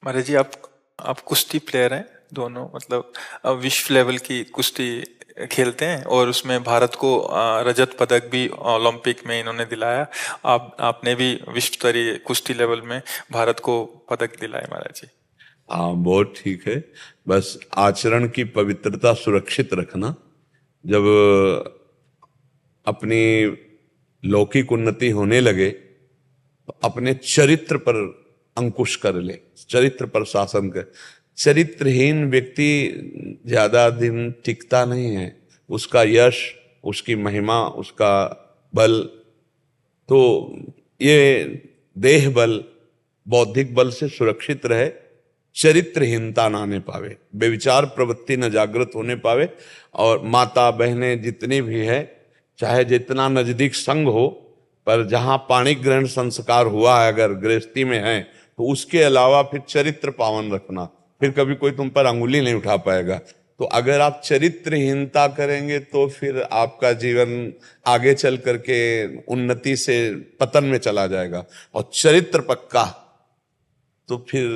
महाराज जी, आप कुश्ती प्लेयर हैं दोनों, मतलब विश्व लेवल की कुश्ती खेलते हैं और उसमें भारत को रजत पदक भी ओलंपिक में इन्होंने दिलाया। आपने भी विश्व स्तरीय कुश्ती लेवल में भारत को पदक दिलाया महाराज जी। हाँ, बहुत ठीक है। बस आचरण की पवित्रता सुरक्षित रखना। जब अपनी लौकिक उन्नति होने लगे तो अपने चरित्र पर अंकुश कर ले, चरित्र पर शासन कर। चरित्रहीन व्यक्ति ज्यादा दिन टिकता नहीं है। उसका यश, उसकी महिमा, उसका बल, तो ये देह बल, बौद्धिक बल से सुरक्षित रहे, चरित्रहीनता ना आने पावे, बेविचार प्रवृत्ति न जागृत होने पावे। और माता बहनें जितनी भी है, चाहे जितना नजदीक संग हो, पर जहां पाणी ग्रहण संस्कार हुआ है अगर गृहस्थी में है, तो उसके अलावा फिर चरित्र पावन रखना। फिर कभी कोई तुम पर अंगुली नहीं उठा पाएगा। तो अगर आप चरित्रहीनता करेंगे तो फिर आपका जीवन आगे चल करके उन्नति से पतन में चला जाएगा। और चरित्र पक्का तो फिर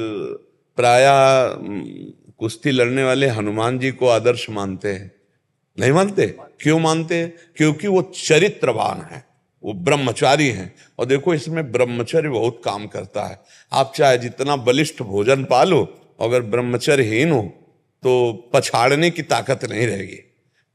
प्रायः कुश्ती लड़ने वाले हनुमान जी को आदर्श मानते हैं। नहीं मानते? क्यों मानते हैं? क्योंकि वो चरित्रवान है, वो ब्रह्मचारी हैं। और देखो, इसमें ब्रह्मचर्य बहुत काम करता है। आप चाहे जितना बलिष्ठ भोजन पालो, अगर ब्रह्मचर्यहीन हो तो पछाड़ने की ताकत नहीं रहेगी।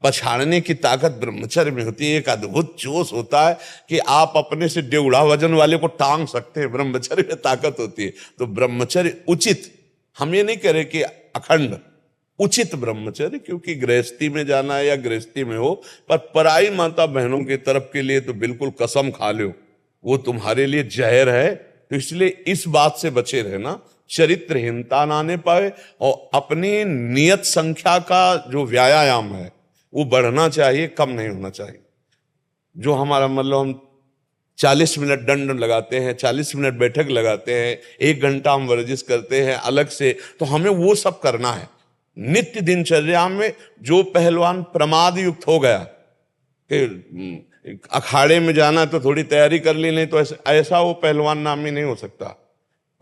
पछाड़ने की ताकत ब्रह्मचर्य में होती है। एक अद्भुत जोश होता है कि आप अपने से डेढ़ा वजन वाले को टांग सकते हैं, ब्रह्मचर्य में ताकत होती है। तो ब्रह्मचर्य उचित, हम ये नहीं कह रहे कि अखंड, उचित ब्रह्मचर्य, क्योंकि गृहस्थी में जाना है या गृहस्थी में हो, पर पराई माता बहनों की तरफ के लिए तो बिल्कुल कसम खा लो, वो तुम्हारे लिए जहर है। तो इसलिए इस बात से बचे रहना, चरित्रहीनता ना आने पाए। और अपनी नियत संख्या का जो व्यायाम है वो बढ़ना चाहिए, कम नहीं होना चाहिए। जो हमारा मतलब हम 40 मिनट दंड लगाते हैं, 40 मिनट बैठक लगाते हैं, 1 घंटा हम वर्जिश करते हैं अलग से, तो हमें वो सब करना है। नित्य दिनचर्या में जो पहलवान प्रमाद युक्त हो गया कि अखाड़े में जाना तो थोड़ी तैयारी कर ली, नहीं तो ऐसा वो पहलवान नामी नहीं हो सकता।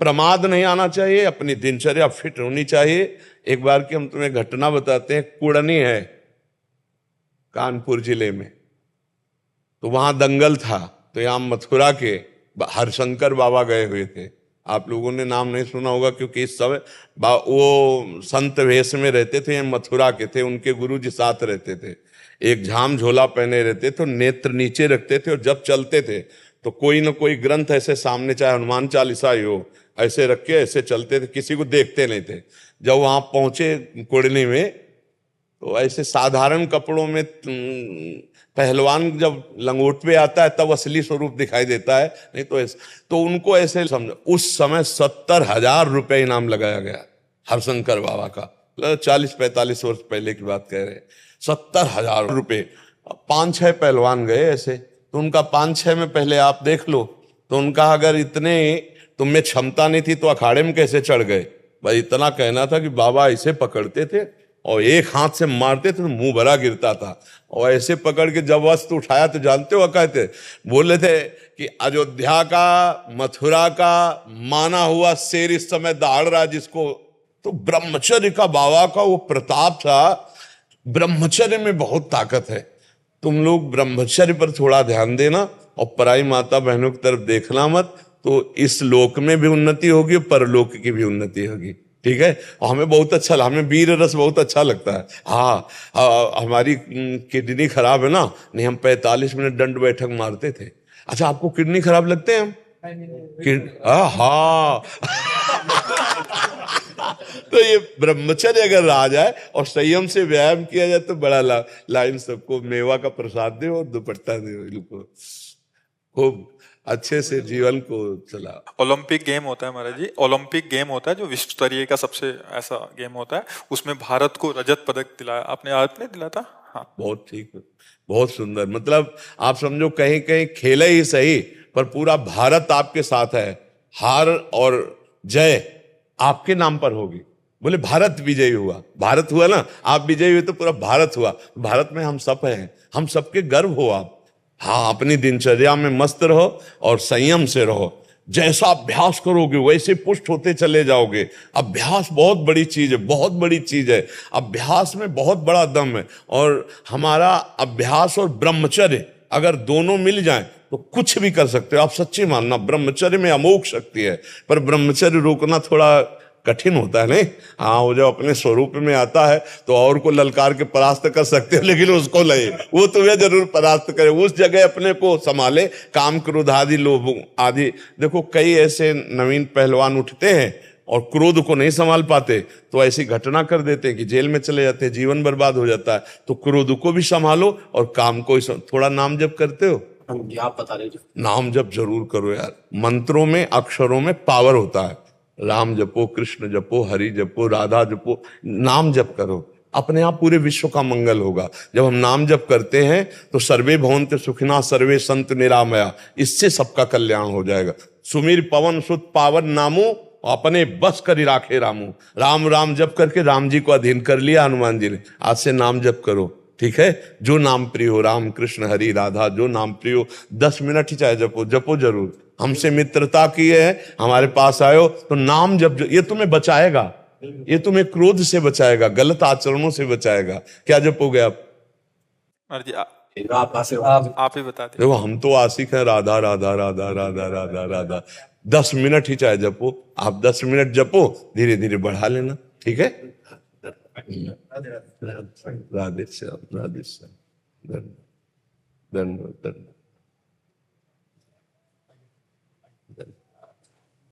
प्रमाद नहीं आना चाहिए, अपनी दिनचर्या फिट होनी चाहिए। एक बार की हम तुम्हें घटना बताते हैं। कुड़नी है कानपुर जिले में, तो वहां दंगल था। तो यहाँ मथुरा के हरशंकर बाबा गए हुए थे। आप लोगों ने नाम नहीं सुना होगा, क्योंकि इस समय वो संत वेश में रहते थे, मथुरा के थे, उनके गुरु जी साथ रहते थे। एक झाम झोला पहने रहते थे, नेत्र नीचे रखते थे, और जब चलते थे तो कोई ना कोई ग्रंथ ऐसे सामने, चाहे हनुमान चालीसा ही हो, ऐसे रख के ऐसे चलते थे, किसी को देखते नहीं थे। जब वहां पहुंचे कुड़नी में, तो ऐसे साधारण कपड़ों में पहलवान जब लंगोट पे आता है तब असली स्वरूप दिखाई देता है, नहीं तो ऐसे। तो उनको ऐसे समझो, उस समय 70,000 रुपए इनाम लगाया गया हरशंकर बाबा का। 40-45 वर्ष पहले की बात कह रहे हैं। 70,000 रुपए। 5-6 पहलवान गए ऐसे, तो उनका 5-6 में पहले आप देख लो। तो उनका अगर इतने तुम में क्षमता नहीं थी तो अखाड़े में कैसे चढ़ गए? भाई इतना कहना था कि बाबा ऐसे पकड़ते थे और एक हाथ से मारते थे तो मुंह भरा गिरता था, और ऐसे पकड़ के जब वस्त्र उठाया तो जानते हो कहते बोले थे कि अयोध्या का, मथुरा का माना हुआ शेर इस समय दहाड़ रहा जिसको। तो ब्रह्मचर्य का बाबा का वो प्रताप था। ब्रह्मचर्य में बहुत ताकत है। तुम लोग ब्रह्मचर्य पर थोड़ा ध्यान देना और पराई माता बहनों की तरफ देखना मत, तो इस लोक में भी उन्नति होगी और परलोक की भी उन्नति होगी। ठीक है? और हमें बहुत अच्छा, हमें वीर रस बहुत अच्छा लगता है। हाँ, हमारी किडनी खराब है ना, नहीं हम 45 मिनट दंड बैठक मारते थे। अच्छा, आपको किडनी खराब लगते हैं? हम हाँ तो ये ब्रह्मचर्य अगर आ जाए और संयम से व्यायाम किया जाए तो बड़ा लाइन सबको मेवा का प्रसाद दे और दुपट्टा दे, इनको खूब अच्छे से जीवन को चला। ओलंपिक गेम होता है महाराज जी, ओलंपिक गेम होता है जो विश्व स्तरीय का सबसे ऐसा गेम होता है, उसमें भारत को रजत पदक दिलाया आपने दिला था। हाँ, बहुत ठीक, बहुत सुंदर। मतलब आप समझो कहीं कहीं खेले ही सही, पर पूरा भारत आपके साथ है। हार और जय आपके नाम पर होगी। बोले भारत विजयी हुआ, भारत हुआ ना, आप विजयी हुए तो पूरा भारत हुआ। भारत में हम सब हैं, हम सबके गर्व हो आप। हाँ, अपनी दिनचर्या में मस्त रहो और संयम से रहो। जैसा अभ्यास करोगे वैसे पुष्ट होते चले जाओगे। अभ्यास बहुत बड़ी चीज है, बहुत बड़ी चीज है। अभ्यास में बहुत बड़ा दम है। और हमारा अभ्यास और ब्रह्मचर्य अगर दोनों मिल जाएं तो कुछ भी कर सकते हो। आप सच्ची मानना, ब्रह्मचर्य में अमोघ शक्ति है। पर ब्रह्मचर्य रोकना थोड़ा कठिन होता है, नहीं? हाँ, वो जब अपने स्वरूप में आता है तो और को ललकार के परास्त कर सकते हो, लेकिन उसको नहीं, वो तुम्हें जरूर परास्त करे। उस जगह अपने को संभाले, काम क्रोध आदि लोभ आदि। देखो कई ऐसे नवीन पहलवान उठते हैं और क्रोध को नहीं संभाल पाते तो ऐसी घटना कर देते हैं कि जेल में चले जाते हैं, जीवन बर्बाद हो जाता है। तो क्रोध को भी संभालो और काम को ही थोड़ा नाम जप करते हो? आप बता दीजिए। नाम जप जरूर करो यार। मंत्रों में, अक्षरों में पावर होता है। राम जपो, कृष्ण जपो, हरि जपो, राधा जपो, नाम जप करो, अपने आप पूरे विश्व का मंगल होगा। जब हम नाम जप करते हैं तो सर्वे भवन्ति सुखिनः सर्वे सन्तु निरामया, इससे सबका कल्याण हो जाएगा। सुमिर पवन सुत पावन नामो, अपने बस करी राखे रामू। राम राम जप करके राम जी को अधीन कर लिया हनुमान जी ने। आज से नाम जप करो, ठीक है? जो नाम प्रिय हो, राम कृष्ण हरि राधा, जो नाम प्रिय हो, 10 मिनट ही चाहे जपो, जपो जरूर। हमसे मित्रता की है, हमारे पास आयो तो नाम जप, ये तुम्हें बचाएगा, ये तुम्हें क्रोध से बचाएगा, गलत आचरणों से बचाएगा। क्या जपोगे आप? जी आप ही बता दें। देखो हम तो आशिक हैं राधा राधा राधा राधा राधा राधा। 10 मिनट ही चाहे जपो, आप 10 मिनट जपो, धीरे धीरे बढ़ा लेना, ठीक है? राधे श्याम, राधे श्याम, धन्यवाद, धन्यवाद।